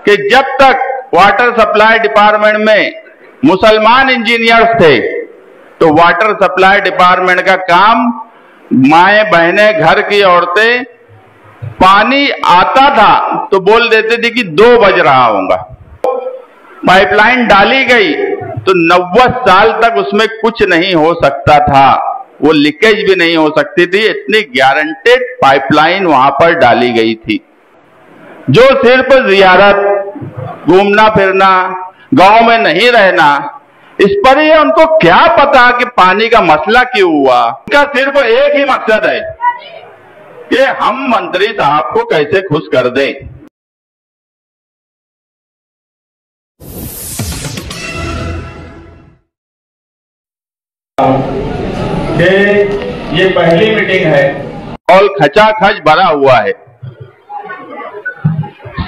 कि जब तक वाटर सप्लाई डिपार्टमेंट में मुसलमान इंजीनियर्स थे तो वाटर सप्लाई डिपार्टमेंट का काम माएं बहनें घर की औरतें पानी आता था तो बोल देते थे कि 2 बज रहा होगा। पाइपलाइन डाली गई तो 90 साल तक उसमें कुछ नहीं हो सकता था, वो लीकेज भी नहीं हो सकती थी, इतनी गारंटेड पाइपलाइन वहां पर डाली गई थी। जो सिर्फ जियारत, घूमना फिरना, गांव में नहीं रहना, इस पर ये उनको क्या पता कि पानी का मसला क्यों हुआ। इनका सिर्फ एक ही मकसद है कि हम मंत्री साहब को कैसे खुश कर दें। ये पहली मीटिंग है और खचाखच भरा हुआ है।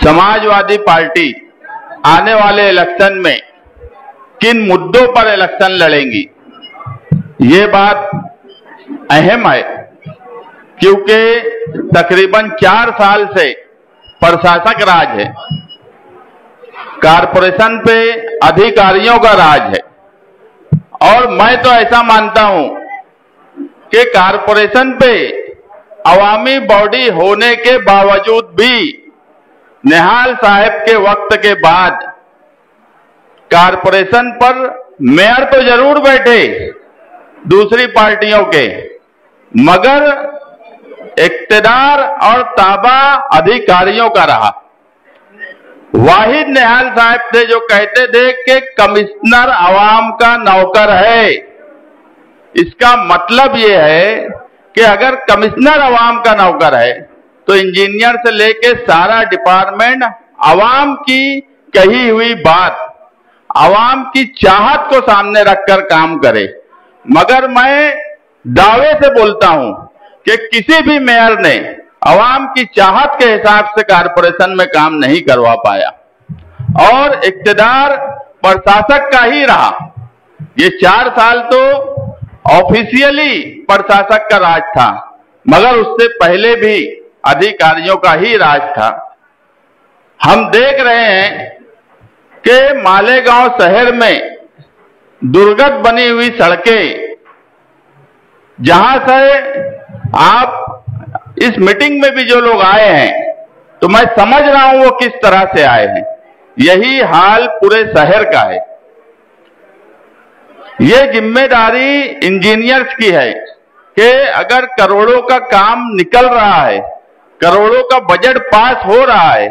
समाजवादी पार्टी आने वाले इलेक्शन में किन मुद्दों पर इलेक्शन लड़ेंगी, ये बात अहम है, क्योंकि तकरीबन 4 साल से प्रशासक राज है, कारपोरेशन पे अधिकारियों का राज है। और मैं तो ऐसा मानता हूं कि कारपोरेशन पे अवामी बॉडी होने के बावजूद भी निहाल साहब के वक्त के बाद कारपोरेशन पर मेयर तो जरूर बैठे दूसरी पार्टियों के, मगर इक्तदार और ताबा अधिकारियों का रहा। वाहिद निहाल साहब थे जो कहते थे कि कमिश्नर आवाम का नौकर है। इसका मतलब यह है कि अगर कमिश्नर आवाम का नौकर है तो इंजीनियर से लेके सारा डिपार्टमेंट आवाम की कही हुई बात, आवाम की चाहत को सामने रखकर काम करे। मगर मैं दावे से बोलता हूं कि किसी भी मेयर ने आवाम की चाहत के हिसाब से कारपोरेशन में काम नहीं करवा पाया और इक्तदार प्रशासक का ही रहा। ये 4 साल तो ऑफिशियली प्रशासक का राज था, मगर उससे पहले भी अधिकारियों का ही राज था। हम देख रहे हैं कि मालेगांव शहर में दुर्गत बनी हुई सड़कें, जहां से आप इस मीटिंग में भी जो लोग आए हैं तो मैं समझ रहा हूं वो किस तरह से आए हैं। यही हाल पूरे शहर का है। ये जिम्मेदारी इंजीनियर्स की है कि अगर करोड़ों का काम निकल रहा है, करोड़ों का बजट पास हो रहा है,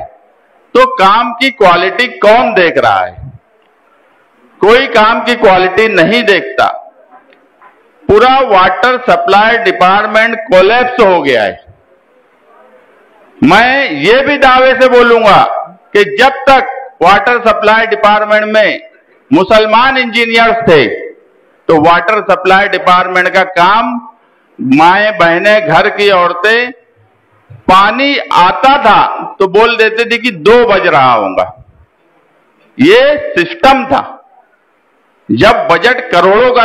तो काम की क्वालिटी कौन देख रहा है? कोई काम की क्वालिटी नहीं देखता। पूरा वाटर सप्लाई डिपार्टमेंट कोलैप्स हो गया है। मैं ये भी दावे से बोलूंगा कि जब तक वाटर सप्लाई डिपार्टमेंट में मुसलमान इंजीनियर्स थे तो वाटर सप्लाई डिपार्टमेंट का काम माएं बहनें घर की औरतें पानी आता था तो बोल देते थे कि 2 बज रहा होगा। ये सिस्टम था। जब बजट करोड़ों का,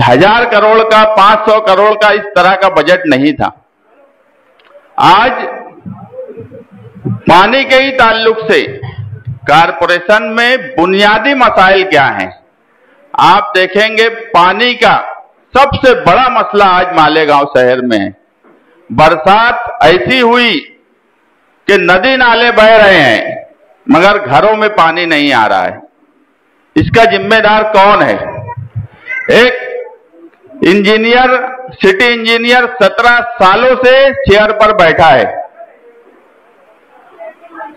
1000 करोड़ का, 500 करोड़ का, इस तरह का बजट नहीं था। आज पानी के ही ताल्लुक से कारपोरेशन में बुनियादी मसाइल क्या हैं? आप देखेंगे पानी का सबसे बड़ा मसला आज मालेगांव शहर में है। बरसात ऐसी हुई कि नदी नाले बह रहे हैं मगर घरों में पानी नहीं आ रहा है। इसका जिम्मेदार कौन है? एक इंजीनियर, सिटी इंजीनियर 17 सालों से चेयर पर बैठा है।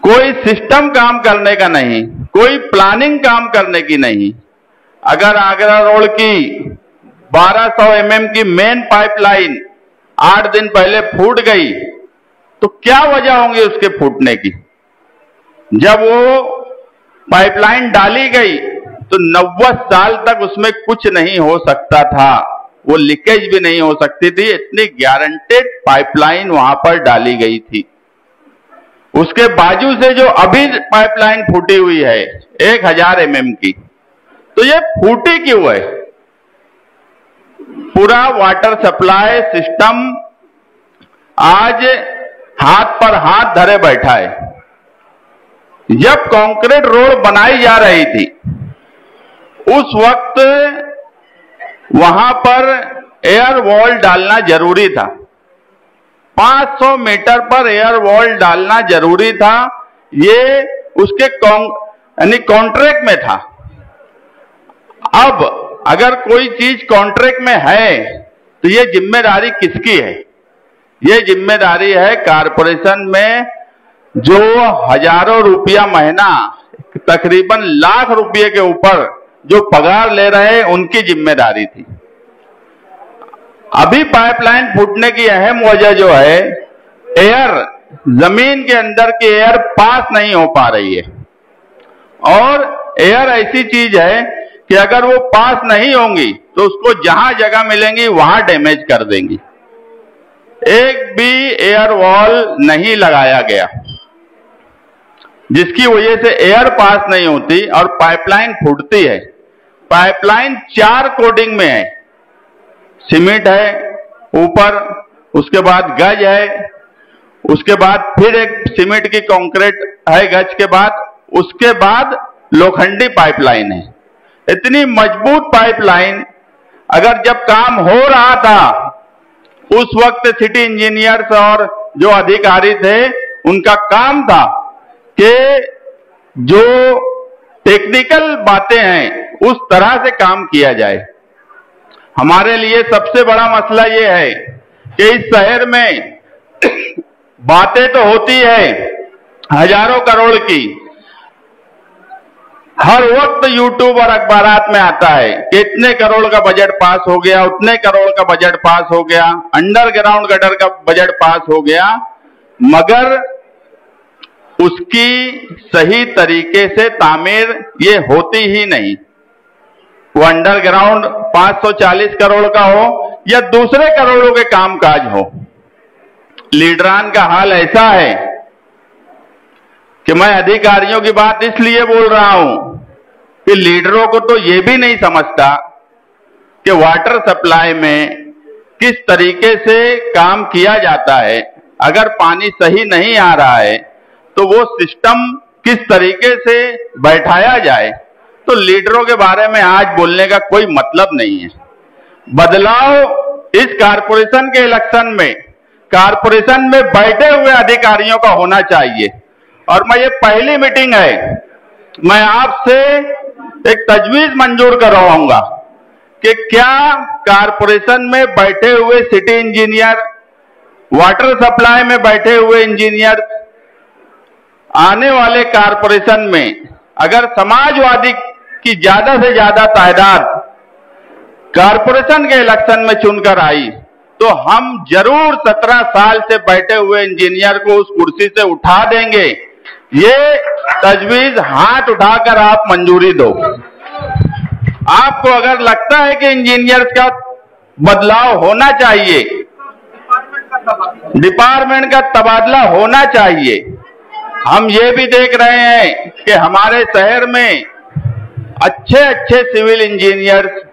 कोई सिस्टम काम करने का नहीं, कोई प्लानिंग काम करने की नहीं। अगर आगरा रोड की 1200 mm की मेन पाइपलाइन 8 दिन पहले फूट गई तो क्या वजह होंगी उसके फूटने की? जब वो पाइपलाइन डाली गई तो 90 साल तक उसमें कुछ नहीं हो सकता था, वो लीकेज भी नहीं हो सकती थी, इतनी गारंटेड पाइपलाइन वहां पर डाली गई थी। उसके बाजू से जो अभी पाइपलाइन फूटी हुई है 1000 mm की, तो ये फूटी क्यों है? पूरा वाटर सप्लाई सिस्टम आज हाथ पर हाथ धरे बैठा है। जब कंक्रीट रोड बनाई जा रही थी उस वक्त वहां पर एयर वॉल डालना जरूरी था। 500 मीटर पर एयर वॉल डालना जरूरी था। ये उसके यानी कॉन्ट्रैक्ट में था। अब अगर कोई चीज कॉन्ट्रैक्ट में है तो ये जिम्मेदारी किसकी है? ये जिम्मेदारी है कारपोरेशन में जो हजारों रुपया महीना, तकरीबन लाख रुपये के ऊपर जो पगार ले रहे हैं, उनकी जिम्मेदारी थी। अभी पाइपलाइन फूटने की अहम वजह जो है, एयर, जमीन के अंदर की एयर पास नहीं हो पा रही है। और एयर ऐसी चीज है कि अगर वो पास नहीं होंगी तो उसको जहां जगह मिलेंगी वहां डैमेज कर देंगी। एक भी एयर वॉल नहीं लगाया गया, जिसकी वजह से एयर पास नहीं होती और पाइपलाइन फूटती है। पाइपलाइन 4 कोडिंग में है। सीमेंट है ऊपर, उसके बाद गज है, उसके बाद फिर एक सीमेंट की कंक्रीट है गज के बाद, उसके बाद लोखंडी पाइपलाइन है। इतनी मजबूत पाइपलाइन, अगर जब काम हो रहा था उस वक्त सिटी इंजीनियर्स और जो अधिकारी थे उनका काम था कि जो टेक्निकल बातें हैं उस तरह से काम किया जाए। हमारे लिए सबसे बड़ा मसला ये है कि इस शहर में बातें तो होती है हजारों करोड़ की, हर वक्त यूट्यूब और अखबारात में आता है कि इतने करोड़ का बजट पास हो गया, उतने करोड़ का बजट पास हो गया, अंडरग्राउंड गटर का बजट पास हो गया, मगर उसकी सही तरीके से तामीर ये होती ही नहीं। वो अंडरग्राउंड 540 करोड़ का हो या दूसरे करोड़ों के कामकाज हो, लीडरान का हाल ऐसा है कि मैं अधिकारियों की बात इसलिए बोल रहा हूं कि लीडरों को तो ये भी नहीं समझता कि वाटर सप्लाई में किस तरीके से काम किया जाता है। अगर पानी सही नहीं आ रहा है तो वो सिस्टम किस तरीके से बैठाया जाए। तो लीडरों के बारे में आज बोलने का कोई मतलब नहीं है। बदलाव इस कारपोरेशन के इलेक्शन में कारपोरेशन में बैठे हुए अधिकारियों का होना चाहिए। और मैं ये पहली मीटिंग है, मैं आपसे एक तजवीज मंजूर करवाऊंगा कि क्या कारपोरेशन में बैठे हुए सिटी इंजीनियर, वाटर सप्लाई में बैठे हुए इंजीनियर, आने वाले कारपोरेशन में अगर समाजवादी की ज्यादा से ज्यादा तादाद कारपोरेशन के इलेक्शन में चुनकर आई तो हम जरूर 17 साल से बैठे हुए इंजीनियर को उस कुर्सी से उठा देंगे। ये तजवीज हाथ उठाकर आप मंजूरी दो। आपको अगर लगता है कि इंजीनियर्स का बदलाव होना चाहिए, डिपार्टमेंट का तबादला होना चाहिए। हम ये भी देख रहे हैं कि हमारे शहर में अच्छे अच्छे सिविल इंजीनियर्स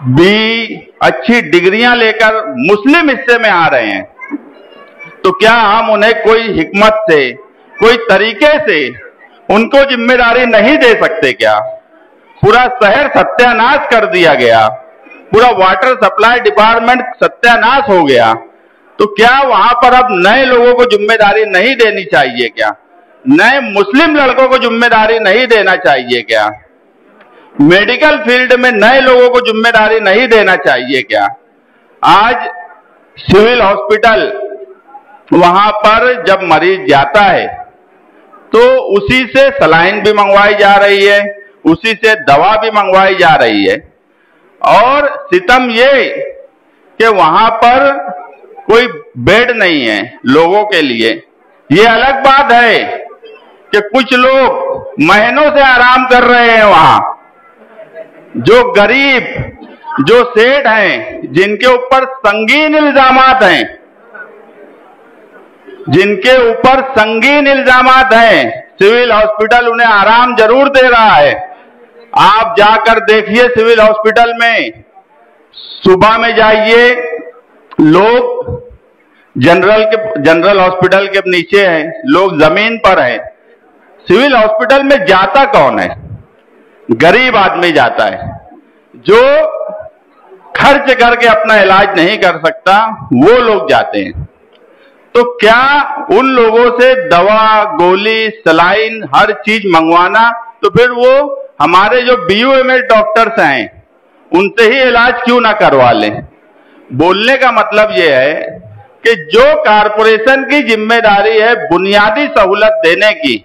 भी अच्छी डिग्रियां लेकर मुस्लिम हिस्से में आ रहे हैं। तो क्या हम उन्हें कोई हिकमत से, कोई तरीके से उनको जिम्मेदारी नहीं दे सकते क्या? पूरा शहर सत्यानाश कर दिया गया, पूरा वाटर सप्लाई डिपार्टमेंट सत्यानाश हो गया। तो क्या वहां पर अब नए लोगों को जिम्मेदारी नहीं देनी चाहिए क्या? नए मुस्लिम लड़कों को जिम्मेदारी नहीं देना चाहिए क्या? मेडिकल फील्ड में नए लोगों को जिम्मेदारी नहीं देना चाहिए क्या? आज सिविल हॉस्पिटल, वहां पर जब मरीज जाता है तो उसी से सलाइन भी मंगवाई जा रही है, उसी से दवा भी मंगवाई जा रही है। और सितम ये कि वहां पर कोई बेड नहीं है लोगों के लिए। ये अलग बात है कि कुछ लोग महीनों से आराम कर रहे हैं वहां। जो गरीब, जो सेठ हैं, जिनके ऊपर संगीन इल्जामात हैं, जिनके ऊपर संगीन इल्जामात हैं, सिविल हॉस्पिटल उन्हें आराम जरूर दे रहा है। आप जाकर देखिए सिविल हॉस्पिटल में, सुबह में जाइए, लोग जनरल हॉस्पिटल के नीचे हैं, लोग जमीन पर हैं। सिविल हॉस्पिटल में जाता कौन है? गरीब आदमी जाता है, जो खर्च करके अपना इलाज नहीं कर सकता, वो लोग जाते हैं। तो क्या उन लोगों से दवा, गोली, सलाइन, हर चीज मंगवाना, तो फिर वो हमारे जो BUMS डॉक्टर्स हैं उनसे ही इलाज क्यों ना करवा लें? बोलने का मतलब यह है कि जो कारपोरेशन की जिम्मेदारी है बुनियादी सहूलत देने की,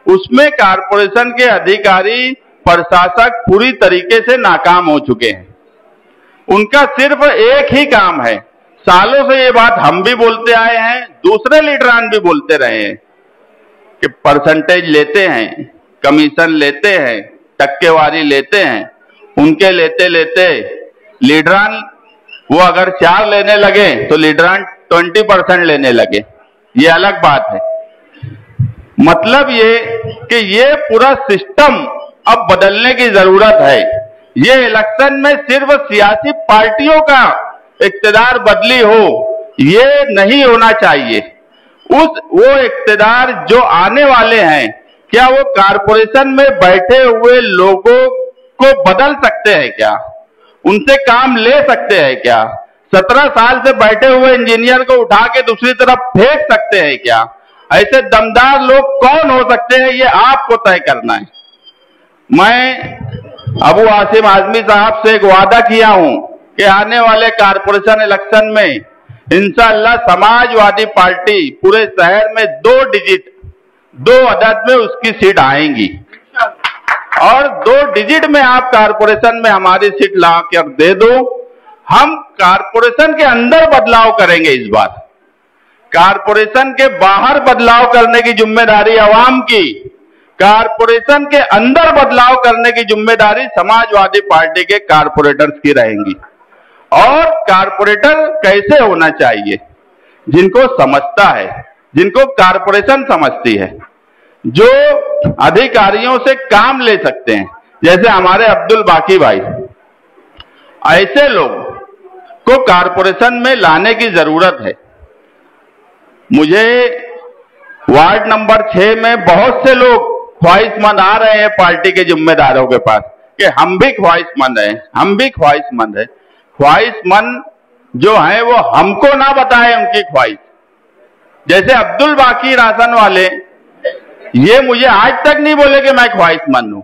उसमें कारपोरेशन के अधिकारी, प्रशासक पूरी तरीके से नाकाम हो चुके हैं। उनका सिर्फ एक ही काम है, सालों से ये बात हम भी बोलते आए हैं, दूसरे लीडरान भी बोलते रहे हैं कि परसेंटेज लेते हैं, कमीशन लेते हैं, टक्केवारी लेते हैं। उनके लेते लेते लीडरान वो अगर 4 लेने लगे तो लीडरान 20% लेने लगे। ये अलग बात है। मतलब ये कि ये पूरा सिस्टम अब बदलने की जरूरत है। ये इलेक्शन में सिर्फ सियासी पार्टियों का इक्तिदार बदली हो, ये नहीं होना चाहिए। वो इक्तिदार जो आने वाले हैं, क्या वो कारपोरेशन में बैठे हुए लोगों को बदल सकते हैं क्या? उनसे काम ले सकते हैं क्या? 17 साल से बैठे हुए इंजीनियर को उठा के दूसरी तरफ फेंक सकते हैं क्या? ऐसे दमदार लोग कौन हो सकते हैं, ये आपको तय करना है। मैं अबू आसिम आजमी साहब से एक वादा किया हूं कि आने वाले कारपोरेशन इलेक्शन में इंशाअल्लाह समाजवादी पार्टी पूरे शहर में 2 अदद में उसकी सीट आएंगी, और 2 डिजिट में आप कारपोरेशन में हमारी सीट ला कर दे दो। हम कारपोरेशन के अंदर बदलाव करेंगे। इस बार कारपोरेशन के बाहर बदलाव करने की जिम्मेदारी अवाम की, कारपोरेशन के अंदर बदलाव करने की जिम्मेदारी समाजवादी पार्टी के कारपोरेटर्स की रहेंगी। और कारपोरेटर कैसे होना चाहिए? जिनको समझता है, जिनको कारपोरेशन समझती है, जो अधिकारियों से काम ले सकते हैं, जैसे हमारे अब्दुल बाकी भाई, ऐसे लोग को कारपोरेशन में लाने की जरूरत है। मुझे वार्ड नंबर 6 में बहुत से लोग ख्वाहिशमंद आ रहे हैं पार्टी के जिम्मेदारों के पास कि हम भी ख्वाहिशमंद हैं, हम भी ख्वाहिशमंद हैं। ख्वाहिशमंद जो है वो हमको ना बताएं उनकी ख्वाहिश। जैसे अब्दुल बाकी राशन वाले, ये मुझे आज तक नहीं बोले कि मैं ख्वाहिशमंद हूं।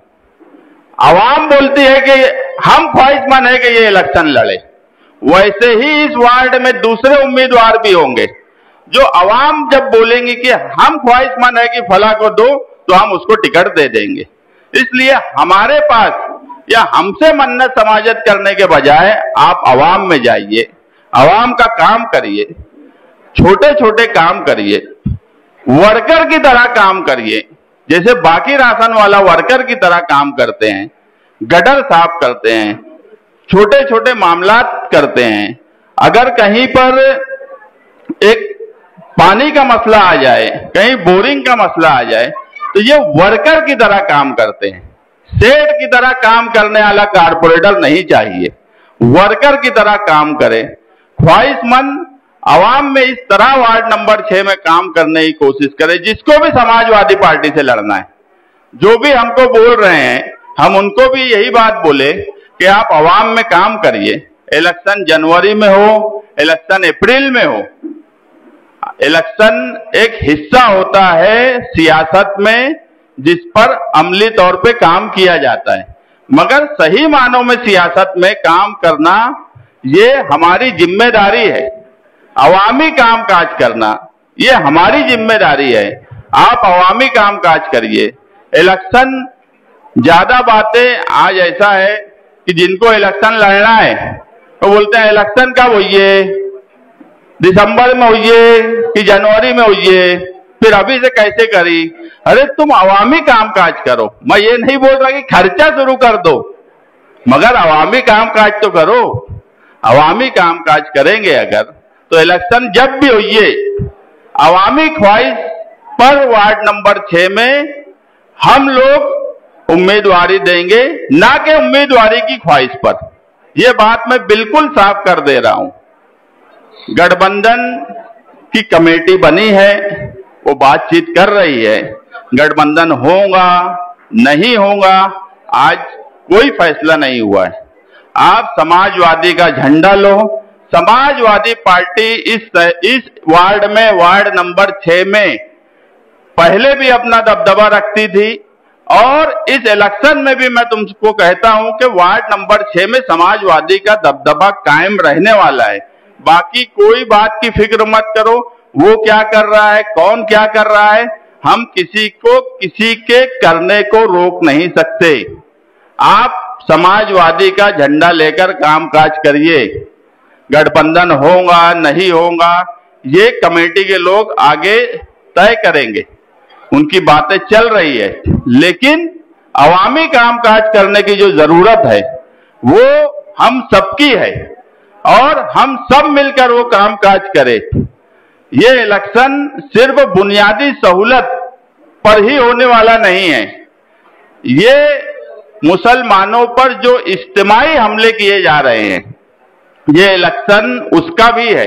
आवाम बोलती है कि हम ख्वाहिशमंद है कि ये इलेक्शन लड़े। वैसे ही इस वार्ड में दूसरे उम्मीदवार भी होंगे, जो आवाम जब बोलेंगे कि हम ख्वाहिशमंद है कि फला को दो, तो हम उसको टिकट दे देंगे। इसलिए हमारे पास या हमसे मन्नत समाजत करने के बजाय आप आवाम में जाइए, आवाम का काम करिए, छोटे छोटे काम करिए, वर्कर की तरह काम करिए। जैसे बाकी राशन वाला वर्कर की तरह काम करते हैं, गटर साफ करते हैं, छोटे छोटे मामलात करते हैं। अगर कहीं पर एक पानी का मसला आ जाए, कहीं बोरिंग का मसला आ जाए, तो ये वर्कर की तरह काम करते हैं। सेठ की तरह काम करने वाला कारपोरेटर नहीं चाहिए, वर्कर की तरह काम करे। ख्वाहिशमंद आवाम में इस तरह वार्ड नंबर 6 में काम करने की कोशिश करे। जिसको भी समाजवादी पार्टी से लड़ना है, जो भी हमको बोल रहे हैं, हम उनको भी यही बात बोले कि आप आवाम में काम करिए। इलेक्शन जनवरी में हो, इलेक्शन अप्रैल में हो, इलेक्शन एक हिस्सा होता है सियासत में जिस पर अमली तौर पे काम किया जाता है। मगर सही मानों में सियासत में काम करना ये हमारी जिम्मेदारी है। अवामी काम काज करना ये हमारी जिम्मेदारी है। आप अवामी काम काज करिए। इलेक्शन ज्यादा बातें, आज ऐसा है कि जिनको इलेक्शन लड़ना है तो बोलते हैं इलेक्शन कब होइए, दिसंबर में होइए कि जनवरी में होइए, फिर अभी से कैसे करी। अरे तुम अवामी काम काज करो। मैं ये नहीं बोल रहा कि खर्चा शुरू कर दो, मगर अवामी काम काज तो करो। अवामी काम काज करेंगे अगर, तो इलेक्शन जब भी होइए अवामी ख्वाहिश पर वार्ड नंबर 6 में हम लोग उम्मीदवारी देंगे, ना कि उम्मीदवारी की ख्वाहिश पर। यह बात मैं बिल्कुल साफ कर दे रहा हूं। गठबंधन की कमेटी बनी है, वो बातचीत कर रही है। गठबंधन होगा नहीं होगा आज कोई फैसला नहीं हुआ है। आप समाजवादी का झंडा लो। समाजवादी पार्टी इस वार्ड में, वार्ड नंबर 6 में पहले भी अपना दबदबा रखती थी और इस इलेक्शन में भी मैं तुमको कहता हूं कि वार्ड नंबर 6 में समाजवादी का दबदबा कायम रहने वाला है। बाकी कोई बात की फिक्र मत करो, वो क्या कर रहा है, कौन क्या कर रहा है, हम किसी को किसी के करने को रोक नहीं सकते। आप समाजवादी का झंडा लेकर कामकाज करिए। गठबंधन होगा नहीं होगा ये कमेटी के लोग आगे तय करेंगे, उनकी बातें चल रही है, लेकिन अवामी कामकाज करने की जो जरूरत है वो हम सबकी है और हम सब मिलकर वो कामकाज करें। ये इलेक्शन सिर्फ बुनियादी सहूलत पर ही होने वाला नहीं है, ये मुसलमानों पर जो इज्तिमाई हमले किए जा रहे हैं ये इलेक्शन उसका भी है।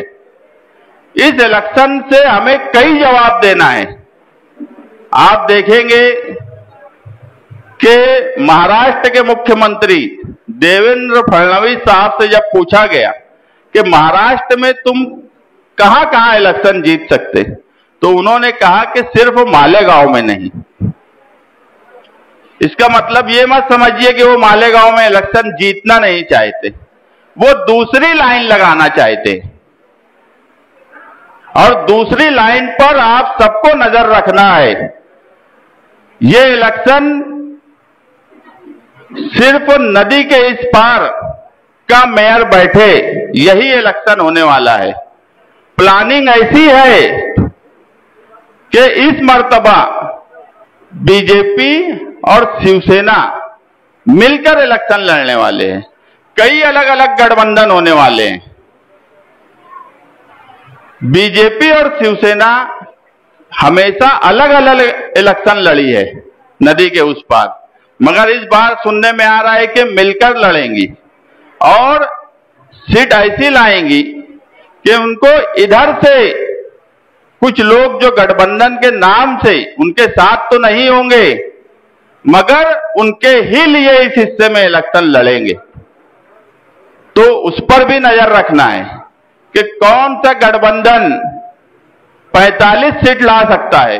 इस इलेक्शन से हमें कई जवाब देना है। आप देखेंगे कि महाराष्ट्र के मुख्यमंत्री देवेंद्र फडणवीस साहब से जब पूछा गया कि महाराष्ट्र में तुम कहां कहां इलेक्शन जीत सकते, तो उन्होंने कहा कि सिर्फ मालेगांव में नहीं। इसका मतलब ये मत समझिए कि वो मालेगांव में इलेक्शन जीतना नहीं चाहते, वो दूसरी लाइन लगाना चाहते और दूसरी लाइन पर आप सबको नजर रखना है। ये इलेक्शन सिर्फ नदी के इस पार का मेयर बैठे यही इलेक्शन होने वाला है। प्लानिंग ऐसी है कि इस मर्तबा बीजेपी और शिवसेना मिलकर इलेक्शन लड़ने वाले हैं। कई अलग अलग गठबंधन होने वाले हैं। बीजेपी और शिवसेना हमेशा अलग अलग इलेक्शन लड़ी है नदी के उस पार, मगर इस बार सुनने में आ रहा है कि मिलकर लड़ेंगी और सीट ऐसी लाएंगी कि उनको इधर से कुछ लोग जो गठबंधन के नाम से उनके साथ तो नहीं होंगे मगर उनके ही लिए इस हिस्से में इलेक्शन लड़ेंगे। तो उस पर भी नजर रखना है कि कौन सा गठबंधन 45 सीट ला सकता है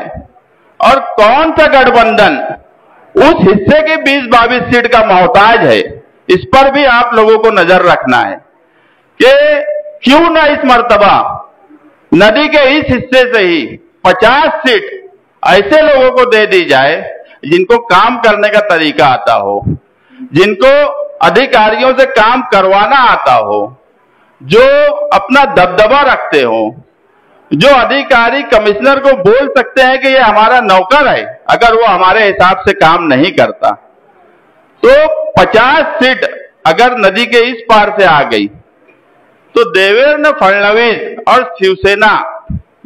और कौन सा गठबंधन उस हिस्से के 20-22 सीट का मोहताज है। इस पर भी आप लोगों को नजर रखना है कि क्यों ना इस मर्तबा नदी के इस हिस्से से ही 50 सीट ऐसे लोगों को दे दी जाए जिनको काम करने का तरीका आता हो, जिनको अधिकारियों से काम करवाना आता हो, जो अपना दबदबा रखते हो, जो अधिकारी कमिश्नर को बोल सकते हैं कि ये हमारा नौकर है अगर वो हमारे हिसाब से काम नहीं करता। तो 50 सीट अगर नदी के इस पार से आ गई तो देवेंद्र फडणवीस और शिवसेना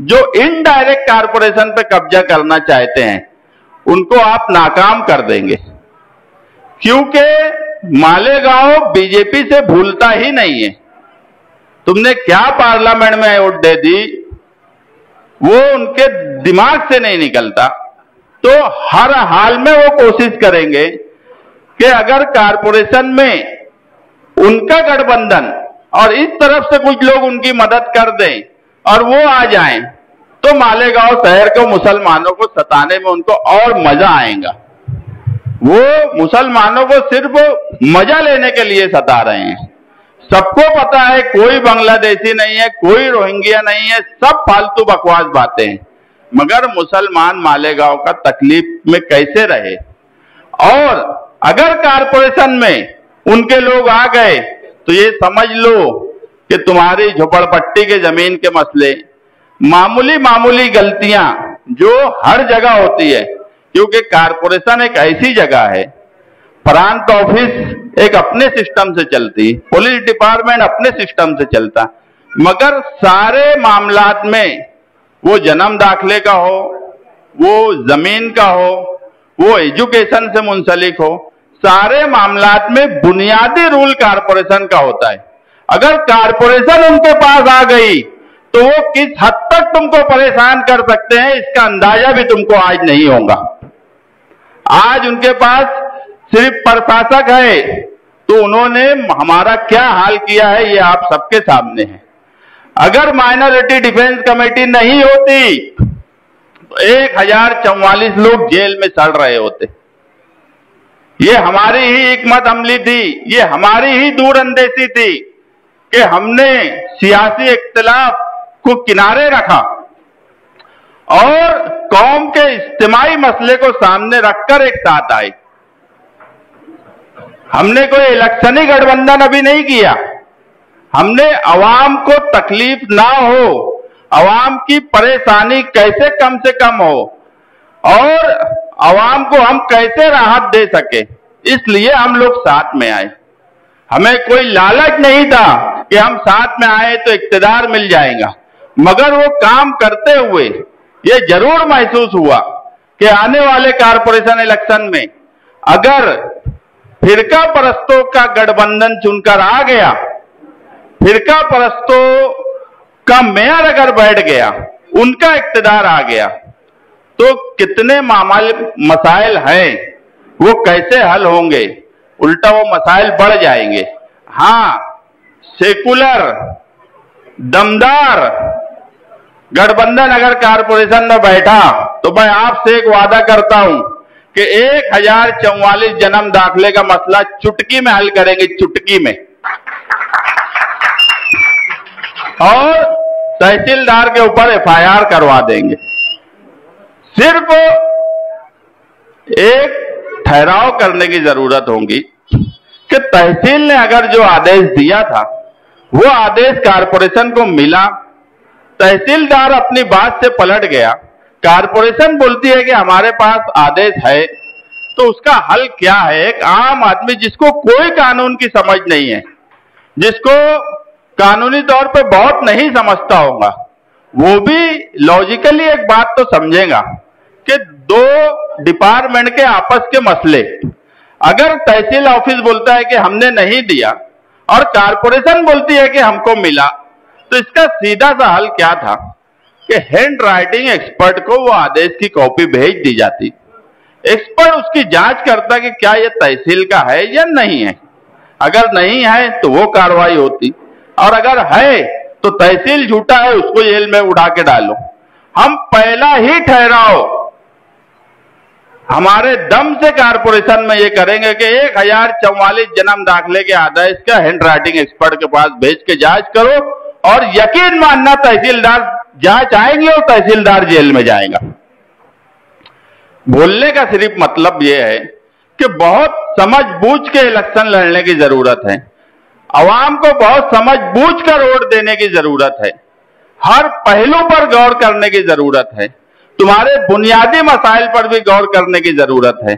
जो इनडायरेक्ट कारपोरेशन पे कब्जा करना चाहते हैं उनको आप नाकाम कर देंगे, क्योंकि मालेगांव बीजेपी से भूलता ही नहीं है। तुमने क्या पार्लियामेंट में वोट दे दी वो उनके दिमाग से नहीं निकलता। तो हर हाल में वो कोशिश करेंगे कि अगर कारपोरेशन में उनका गठबंधन और इस तरफ से कुछ लोग उनकी मदद कर दें और वो आ जाएं तो मालेगांव शहर को मुसलमानों को सताने में उनको और मजा आएगा। वो मुसलमानों को सिर्फ मजा लेने के लिए सता रहे हैं। सबको पता है कोई बांग्लादेशी नहीं है, कोई रोहिंग्या नहीं है, सब फालतू बकवास बातें हैं, मगर मुसलमान मालेगांव का तकलीफ में कैसे रहे। और अगर कारपोरेशन में उनके लोग आ गए तो ये समझ लो कि तुम्हारी झोपड़पट्टी के जमीन के मसले, मामूली मामूली गलतियां जो हर जगह होती है, क्योंकि कारपोरेशन एक ऐसी जगह है, प्रांत ऑफिस एक अपने सिस्टम से चलती, पुलिस डिपार्टमेंट अपने सिस्टम से चलता, मगर सारे मामलात में वो जन्म दाखिले का हो, वो जमीन का हो, वो एजुकेशन से मुंसलिक हो, सारे मामलात में बुनियादी रूल कारपोरेशन का होता है। अगर कारपोरेशन उनके पास आ गई तो वो किस हद तक तुमको परेशान कर सकते हैं इसका अंदाजा भी तुमको आज नहीं होगा। आज उनके पास सिर्फ प्रशासक है, तो उन्होंने हमारा क्या हाल किया है ये आप सबके सामने है। अगर माइनॉरिटी डिफेंस कमेटी नहीं होती तो 1044 लोग जेल में सड़ रहे होते। ये हमारी ही हिकमत अमली थी, ये हमारी ही दूरअंदेशी थी कि हमने सियासी इख्तिलाफ को किनारे रखा और कौम के इज्तिमाई मसले को सामने रखकर एक साथ आए। हमने कोई इलेक्शनी गठबंधन अभी नहीं किया। हमने अवाम को तकलीफ ना हो, अवाम की परेशानी कैसे कम से कम हो और अवाम को हम कैसे राहत दे सके, इसलिए हम लोग साथ में आए। हमें कोई लालच नहीं था कि हम साथ में आए तो इख्तिदार मिल जाएगा, मगर वो काम करते हुए ये जरूर महसूस हुआ कि आने वाले कारपोरेशन इलेक्शन में अगर फिरका परस्तों का गठबंधन चुनकर आ गया, फिरका परस्तों का मेयर अगर बैठ गया, उनका इख्तिदार आ गया, तो कितने मसाइल हैं वो कैसे हल होंगे, उल्टा वो मसाइल बढ़ जाएंगे। हाँ, सेकुलर दमदार गठबंधन अगर कारपोरेशन में बैठा तो मैं आपसे एक वादा करता हूं कि 1044 जन्म दाखिले का मसला चुटकी में हल करेंगे, चुटकी में। और तहसीलदार के ऊपर एफआईआर करवा देंगे। सिर्फ एक ठहराव करने की जरूरत होगी कि तहसील ने अगर जो आदेश दिया था वो आदेश कारपोरेशन को मिला, तहसीलदार अपनी बात से पलट गया, कारपोरेशन बोलती है कि हमारे पास आदेश है, तो उसका हल क्या है? एक आम आदमी जिसको कोई कानून की समझ नहीं है, जिसको कानूनी तौर पे बहुत नहीं समझता होगा, वो भी लॉजिकली एक बात तो समझेगा कि दो डिपार्टमेंट के आपस के मसले, अगर तहसील ऑफिस बोलता है कि हमने नहीं दिया और कारपोरेशन बोलती है कि हमको मिला, तो इसका सीधा सा हल क्या था कि हैंड राइटिंग एक्सपर्ट को वो आदेश की कॉपी भेज दी जाती। एक्सपर्ट उसकी जांच करता कि क्या ये तहसील का है या नहीं है। अगर नहीं है तो वो कार्रवाई होती, और अगर है तो तहसील झूठा है, उसको जेल में उड़ा के डालो। हम पहला ही ठहराव हमारे दम से कारपोरेशन में ये करेंगे कि 1044 जन्म दाखिले के आदेश का हैंड राइटिंग एक्सपर्ट के पास भेज के जांच करो, और यकीन मानना तहसीलदार जांच आएंगे और तहसीलदार जेल में जाएगा। बोलने का सिर्फ मतलब यह है कि बहुत समझ बूझ के इलेक्शन लड़ने की जरूरत है, अवाम को बहुत समझ बूझ कर वोट देने की जरूरत है, हर पहलू पर गौर करने की जरूरत है, तुम्हारे बुनियादी मसाइल पर भी गौर करने की जरूरत है,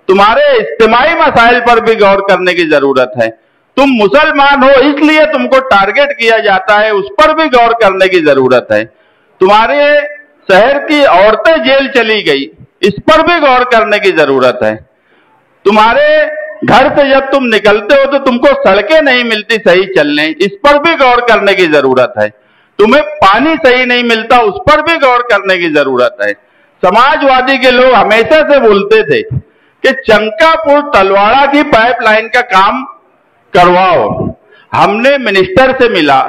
तुम्हारे इज्तिमाई मसाइल पर भी गौर करने की जरूरत है। तुम मुसलमान हो इसलिए तुमको टारगेट किया जाता है, उस पर भी गौर करने की जरूरत है। तुम्हारे शहर की औरतें जेल चली गई, इस पर भी गौर करने की जरूरत है। तुम्हारे घर से जब तुम निकलते हो तो तुमको सड़कें नहीं मिलती सही चलने, इस पर भी गौर करने की जरूरत है। तुम्हें पानी सही नहीं मिलता, उस पर भी गौर करने की जरूरत है। समाजवादी के लोग हमेशा से बोलते थे कि चंकापुर तलवाड़ा की पाइपलाइन का काम करवाओ। हमने मिनिस्टर से मिला,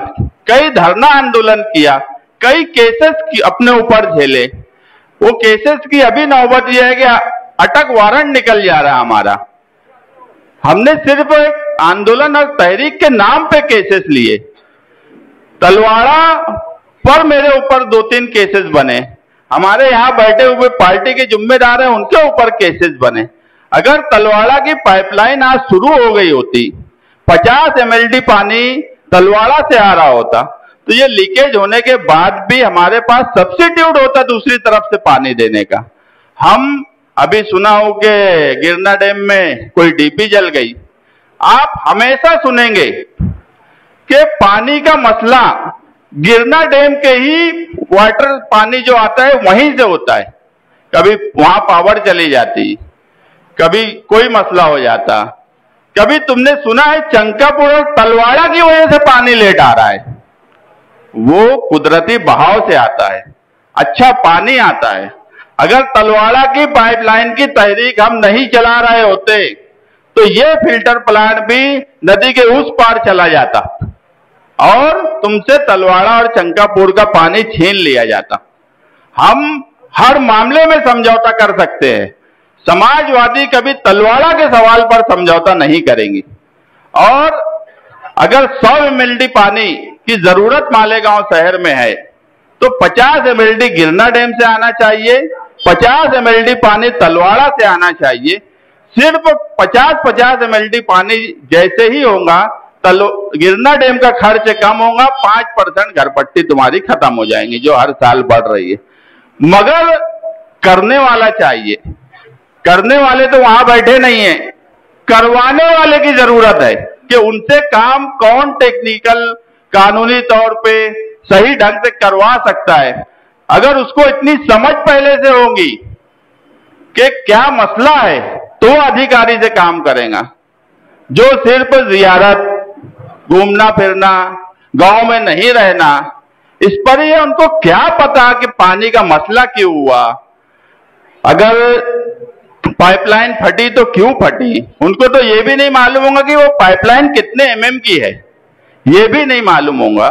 कई धरना आंदोलन किया, कई केसेस की अपने ऊपर झेले। वो केसेस की अभी नौबत यह है कि अटक वारंट निकल जा रहा हमारा। हमने सिर्फ एक आंदोलन और तहरीक के नाम पे केसेस लिए। तलवाड़ा पर मेरे ऊपर 2-3 केसेस बने, हमारे यहां बैठे हुए पार्टी के जिम्मेदार हैं उनके ऊपर केसेस बने। अगर तलवाड़ा की पाइपलाइन आज शुरू हो गई होती, 50 MLD पानी तलवाड़ा से आ रहा होता, तो ये लीकेज होने के बाद भी हमारे पास सब्स्टिट्यूट होता दूसरी तरफ से पानी देने का। हम अभी सुना हो कि गिरना डैम में कोई डीपी जल गई। आप हमेशा सुनेंगे कि पानी का मसला गिरना डैम के ही वाटर पानी जो आता है वहीं से होता है। कभी वहां पावर चली जाती, कभी कोई मसला हो जाता, कभी तुमने सुना है चंकापुर और तलवाड़ा की वजह से पानी लेट आ रहा है। वो कुदरती बहाव से आता है, अच्छा पानी आता है। अगर तलवाड़ा की पाइपलाइन की तहरीक हम नहीं चला रहे होते तो ये फिल्टर प्लांट भी नदी के उस पार चला जाता और तुमसे तलवाड़ा और चंकापुर का पानी छीन लिया जाता। हम हर मामले में समझौता कर सकते हैं, समाजवादी कभी तलवाड़ा के सवाल पर समझौता नहीं करेंगे। और अगर 100 MLD पानी की जरूरत मालेगांव शहर में है तो 50 MLD गिरना डैम से आना चाहिए, 50 MLD पानी तलवाड़ा से आना चाहिए। सिर्फ 50-50 MLD पानी जैसे ही होगा गिरना डैम का खर्च कम होगा, 5% घरपट्टी तुम्हारी खत्म हो जाएंगी जो हर साल बढ़ रही है। मगर करने वाला चाहिए, करने वाले तो वहां बैठे नहीं है, करवाने वाले की जरूरत है कि उनसे काम कौन टेक्निकल कानूनी तौर पे सही ढंग से करवा सकता है। अगर उसको इतनी समझ पहले से होगी कि क्या मसला है तो अधिकारी से काम करेगा। जो सिर्फ जियारत, घूमना फिरना, गांव में नहीं रहना, इस पर ये उनको क्या पता कि पानी का मसला क्यों हुआ, अगर पाइपलाइन फटी तो क्यों फटी। उनको तो ये भी नहीं मालूम होगा कि वो पाइपलाइन कितने mm की है, ये भी नहीं मालूम होगा।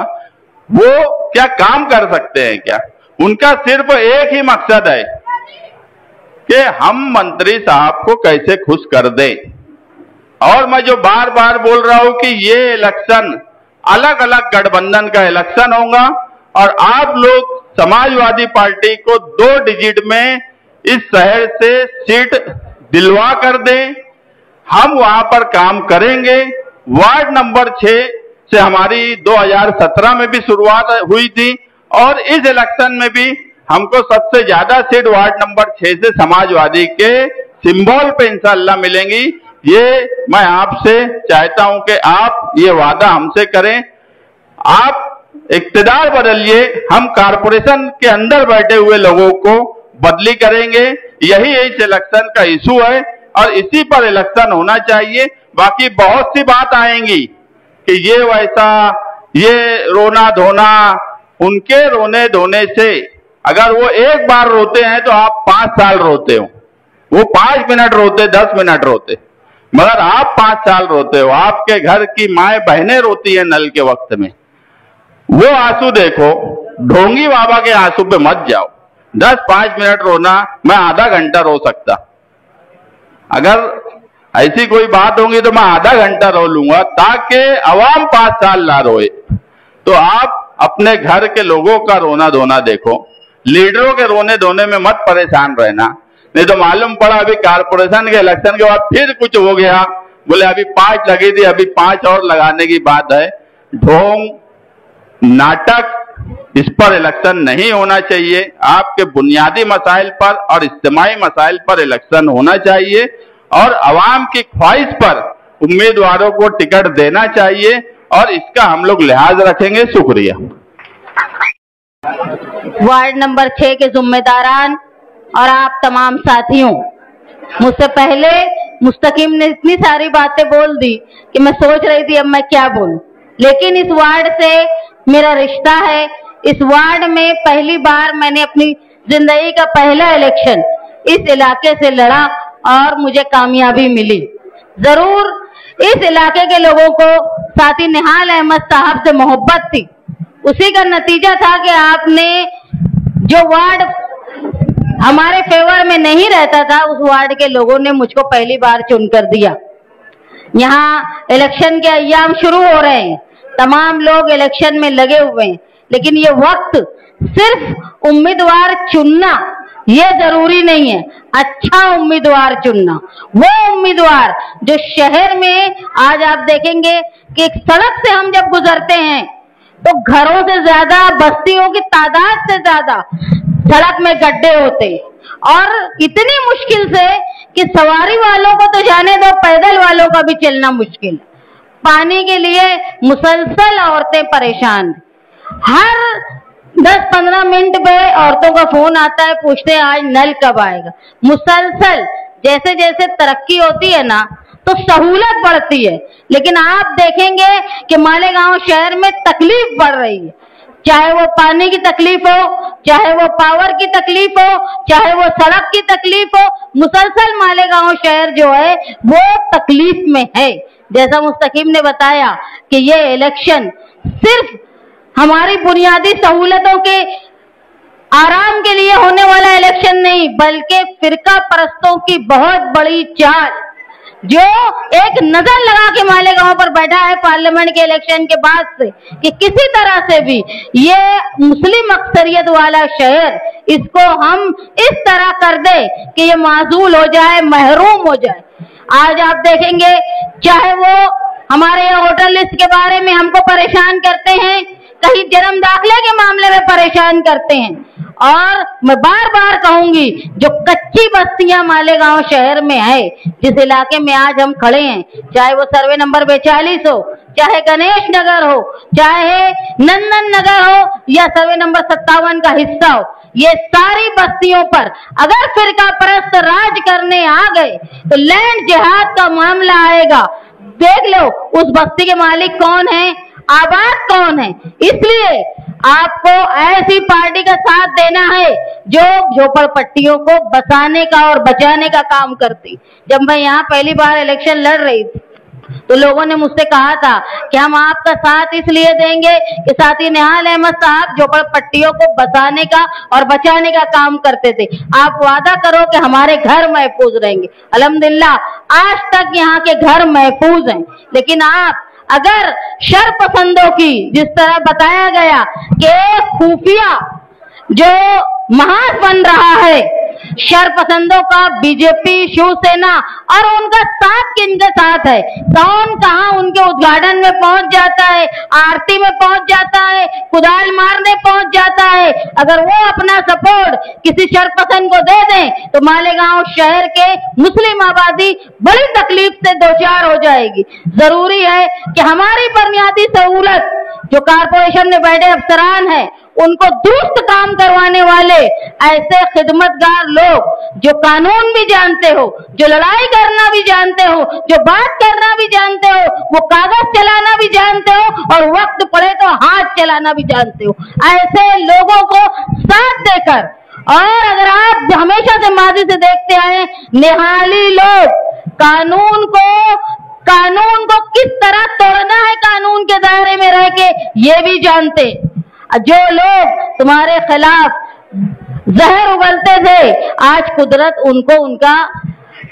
वो क्या काम कर सकते हैं क्या? उनका सिर्फ एक ही मकसद है कि हम मंत्री साहब को कैसे खुश कर दें। और मैं जो बार बार बोल रहा हूं कि ये इलेक्शन अलग अलग गठबंधन का इलेक्शन होगा और आप लोग समाजवादी पार्टी को 2 डिजिट में इस शहर से सीट दिलवा कर दें, हम वहां पर काम करेंगे। वार्ड नंबर 6 से हमारी 2017 में भी शुरुआत हुई थी और इस इलेक्शन में भी हमको सबसे ज्यादा सीट वार्ड नंबर 6 से समाजवादी के सिंबल पे इंशाअल्लाह मिलेंगी। ये मैं आपसे चाहता हूं कि आप ये वादा हमसे करें। आप इक्तिदार बदलिए, हम कारपोरेशन के अंदर बैठे हुए लोगों को बदली करेंगे। यही इस इलेक्शन का इशू है और इसी पर इलेक्शन होना चाहिए। बाकी बहुत सी बात आएंगी कि ये वैसा, ये रोना धोना, उनके रोने धोने से अगर वो एक बार रोते हैं तो आप 5 साल रोते हो, वो 5 मिनट रोते, 10 मिनट रोते, मगर आप 5 साल रोते हो। आपके घर की माए बहनें रोती है नल के वक्त में, वो आंसू देखो। ढोंगी बाबा के आंसू पे मत जाओ। 10-5 मिनट रोना, मैं आधा घंटा रो सकता। अगर ऐसी कोई बात होगी तो मैं आधा घंटा रो लूंगा ताकि अवाम 5 साल ना रोए। तो आप अपने घर के लोगों का रोना धोना देखो, लीडरों के रोने धोने में मत परेशान रहना। नहीं तो मालूम पड़ा अभी कारपोरेशन के इलेक्शन के बाद फिर कुछ हो गया, बोले अभी 5 लगी थी, अभी 5 और लगाने की बात है। ढोंग नाटक, इस पर इलेक्शन नहीं होना चाहिए। आपके बुनियादी मसाइल पर और इज्तिमाई मसाइल पर इलेक्शन होना चाहिए और अवाम की ख्वाहिश पर उम्मीदवारों को टिकट देना चाहिए और इसका हम लोग लिहाज रखेंगे। शुक्रिया। वार्ड नंबर 6 के जिम्मेदारान और आप तमाम साथियों, मुझसे पहले मुस्तकीम ने इतनी सारी बातें बोल दी कि मैं सोच रही थी अब मैं क्या बोलूं, लेकिन इस वार्ड से मेरा रिश्ता है। इस वार्ड में पहली बार मैंने अपनी जिंदगी का पहला इलेक्शन इस इलाके से लड़ा और मुझे कामयाबी मिली। जरूर इस इलाके के लोगों को साथी निहाल अहमद साहब से मोहब्बत थी, उसी का नतीजा था कि आपने जो वार्ड हमारे फेवर में नहीं रहता था, उस वार्ड के लोगों ने मुझको पहली बार चुनकर दिया। यहाँ इलेक्शन के अय्याम शुरू हो रहे हैं, तमाम लोग इलेक्शन में लगे हुए हैं, लेकिन ये वक्त सिर्फ उम्मीदवार चुनना ये जरूरी नहीं है, अच्छा उम्मीदवार चुनना, वो उम्मीदवार जो शहर में आज आप देखेंगे कि एक सड़क से हम जब गुजरते हैं तो घरों से ज्यादा, बस्तियों की तादाद से ज्यादा सड़क में गड्ढे होते और इतनी मुश्किल से कि सवारी वालों को तो जाने दो, पैदल वालों का भी चलना मुश्किल। पानी के लिए मुसलसल औरतें परेशान, हर 10-15 मिनट पे औरतों का फोन आता है, पूछते हैं आज नल कब आएगा। मुसलसल जैसे जैसे तरक्की होती है ना तो सहूलत बढ़ती है, लेकिन आप देखेंगे कि मालेगांव शहर में तकलीफ बढ़ रही है। चाहे वो पानी की तकलीफ हो, चाहे वो पावर की तकलीफ हो, चाहे वो सड़क की तकलीफ हो, मुसलसल मालेगांव शहर जो है वो तकलीफ में है। जैसा मुस्तकीम ने बताया कि ये इलेक्शन सिर्फ हमारी बुनियादी सहूलतों के आराम के लिए होने वाला इलेक्शन नहीं, बल्कि फिरका परस्तों की बहुत बड़ी चाल जो एक नजर लगा के मालेगांव पर बैठा है पार्लियामेंट के इलेक्शन के बाद से कि किसी तरह से भी ये मुस्लिम अक्सरियत वाला शहर, इसको हम इस तरह कर दे कि ये माजूल हो जाए, महरूम हो जाए। आज आप देखेंगे, चाहे वो हमारे यहाँ वोटर लिस्ट के बारे में हमको परेशान करते हैं, कहीं जन्म दाखिले के मामले में परेशान करते हैं, और मैं बार बार कहूंगी जो कच्ची बस्तियां मालेगांव शहर में है, जिस इलाके में आज हम खड़े हैं, चाहे वो सर्वे नंबर 42 हो, चाहे गणेश नगर हो, चाहे नंदन नगर हो, या सर्वे नंबर 57 का हिस्सा हो, ये सारी बस्तियों पर अगर फिरका परस्त राज करने आ गए तो लैंड जिहाद का मामला आएगा। देख लो उस बस्ती के मालिक कौन है, आबाद कौन है। इसलिए आपको ऐसी पार्टी का साथ देना है जो झोपड़पट्टियों को बसाने का और बचाने का काम करती। जब मैं यहाँ पहली बार इलेक्शन लड़ रही थी तो लोगों ने मुझसे कहा था कि हम आपका साथ इसलिए देंगे कि साथी निहाल अहमद साहब झोपड़पट्टियों को बसाने का और बचाने का काम करते थे, आप वादा करो कि हमारे घर महफूज रहेंगे। अल्हम्दुलिल्लाह आज तक यहाँ के घर महफूज हैं। लेकिन आप अगर शरपसंदों की, जिस तरह बताया गया कि खुफिया जो महाज बन रहा है, शरपसंदों का बीजेपी, शिवसेना और उनका साथ किनके साथ है, कौन कहां उनके उद्घाटन में पहुंच जाता है, आरती में पहुंच जाता है, कुदाल मारने पहुंच जाता है। अगर वो अपना सपोर्ट किसी शरपसंद को दे दें तो मालेगांव शहर के मुस्लिम आबादी बड़ी तकलीफ से दो चार हो जाएगी। जरूरी है कि हमारी बुनियादी सहूलत जो कारपोरेशन में बैठे अफसरान हैं, उनको दुरुस्त काम करवाने वाले ऐसे खिदमतगार लोग जो कानून भी जानते हो, जो लड़ाई करना भी जानते हो, जो बात करना भी जानते हो, वो कागज चलाना भी जानते हो और वक्त पड़े तो हाथ चलाना भी जानते हो, ऐसे लोगों को साथ देकर, और अगर आप हमेशा से माजी से देखते आए, निहाली लोग कानून को किस तरह तोड़ना है, कानून के दायरे में रह के ये भी जानते। जो लोग तुम्हारे खिलाफ जहर उगलते थे, आज कुदरत उनको उनका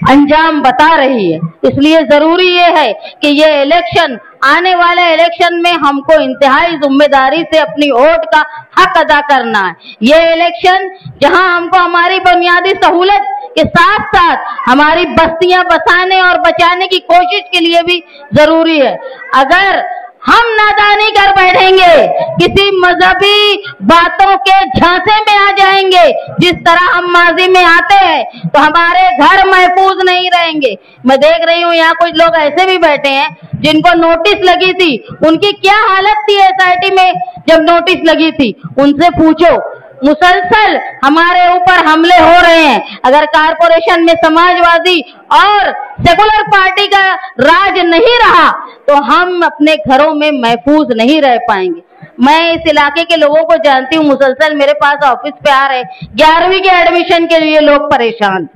अंजाम बता रही है। इसलिए जरूरी ये है कि ये इलेक्शन, आने वाले इलेक्शन में हमको इंतहाई जिम्मेदारी से अपनी वोट का हक अदा करना है। ये इलेक्शन जहां हमको हमारी बुनियादी सहूलत के साथ साथ हमारी बस्तियां बसाने और बचाने की कोशिश के लिए भी जरूरी है। अगर हम नादानी कर बैठेंगे, किसी मजहबी बातों के झांसे में आ जाएंगे जिस तरह हम माजी में आते हैं, तो हमारे घर महफूज नहीं रहेंगे। मैं देख रही हूँ यहाँ कुछ लोग ऐसे भी बैठे हैं जिनको नोटिस लगी थी, उनकी क्या हालत थी एसआईटी में जब नोटिस लगी थी, उनसे पूछो। मुसलसल हमारे ऊपर हमले हो रहे हैं। अगर कारपोरेशन में समाजवादी और सेकुलर पार्टी का राज नहीं रहा तो हम अपने घरों में महफूज नहीं रह पाएंगे। मैं इस इलाके के लोगों को जानती हूँ, मुसलसल मेरे पास ऑफिस पे आ रहे, 11वीं के एडमिशन के लिए लोग परेशान।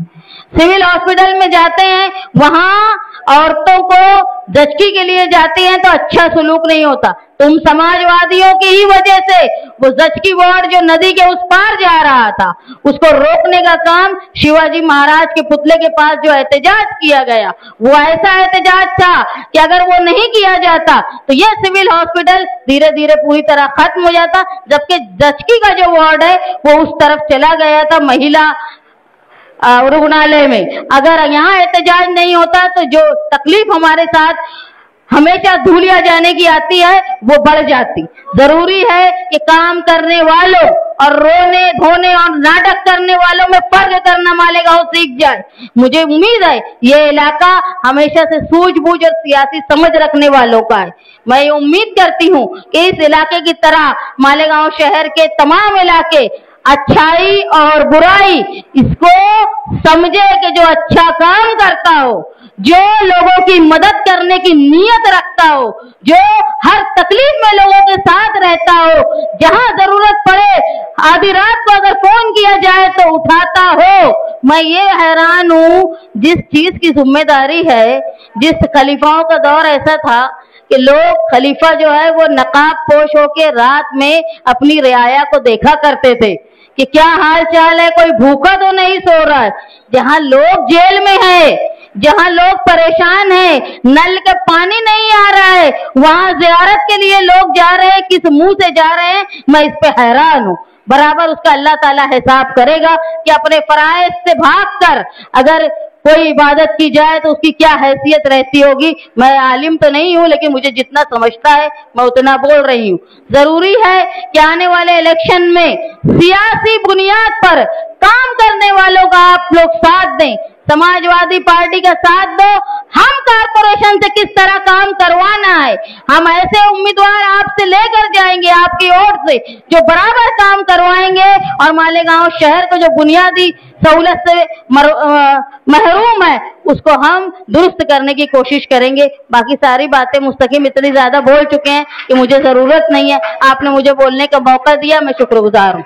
सिविल हॉस्पिटल में जाते हैं, वहां औरतों को जचकी के लिए जाती हैं तो अच्छा सुलूक नहीं होता। तुम समाजवादियों की ही वजह से वो जचकी वार्ड जो नदी के उस पार जा रहा था, उसको रोकने का काम शिवाजी महाराज के पुतले के पास जो एहतजाज किया गया, वो ऐसा एहतजाज था कि अगर वो नहीं किया जाता तो ये सिविल हॉस्पिटल धीरे धीरे पूरी तरह खत्म हो जाता। जबकि जचकी का जो वार्ड है वो उस तरफ चला गया था महिला रुग्णालय में। अगर यहाँ एहतजाज नहीं होता तो जो तकलीफ हमारे साथ हमेशा धूलिया जाने की आती है वो बढ़ जाती। जरूरी है कि काम करने वालों और रोने धोने और नाटक करने वालों में फर्क करना मालेगांव सीख जाए। मुझे उम्मीद है ये इलाका हमेशा से सूझबूझ और सियासी समझ रखने वालों का है। मैं ये उम्मीद करती हूँ कि इस इलाके की तरह मालेगांव शहर के तमाम इलाके अच्छाई और बुराई इसको समझे कि जो अच्छा काम करता हो, जो लोगों की मदद करने की नीयत रखता हो, जो हर तकलीफ में लोगों के साथ रहता हो, जहां जरूरत पड़े आधी रात को अगर फोन किया जाए तो उठाता हो। मैं ये हैरान हूं, जिस चीज की जिम्मेदारी है, जिस खलीफाओं का दौर ऐसा था कि लोग खलीफा जो है वो नकाब पोश होके रात में अपनी रियाया को देखा करते थे कि क्या हाल चाल है, कोई भूखा तो नहीं सो रहा है। जहां लोग जेल में है, जहां लोग परेशान हैं, नल के पानी नहीं आ रहा है, वहां जियारत के लिए लोग जा रहे हैं, किस मुंह से जा रहे हैं, मैं इस पे हैरान हूं। बराबर उसका अल्लाह ताला हिसाब करेगा कि अपने फराइज से भागकर अगर कोई इबादत की जाए तो उसकी क्या हैसियत रहती होगी। मैं आलिम तो नहीं हूं, लेकिन मुझे जितना समझता है मैं उतना बोल रही हूं। जरूरी है कि आने वाले इलेक्शन में सियासी बुनियाद पर काम करने वालों का आप लोग साथ दें, समाजवादी पार्टी का साथ दो। हम कारपोरेशन से किस तरह काम करवाना है, हम ऐसे उम्मीदवार आपसे लेकर जाएंगे आपकी ओर से जो बराबर काम करवाएंगे और मालेगांव शहर को जो बुनियादी सहूलत से महरूम है उसको हम दुरुस्त करने की कोशिश करेंगे। बाकी सारी बातें मुस्तकीम इतनी ज्यादा बोल चुके हैं कि मुझे जरूरत नहीं है। आपने मुझे बोलने का मौका दिया, मैं शुक्रगुजार हूँ।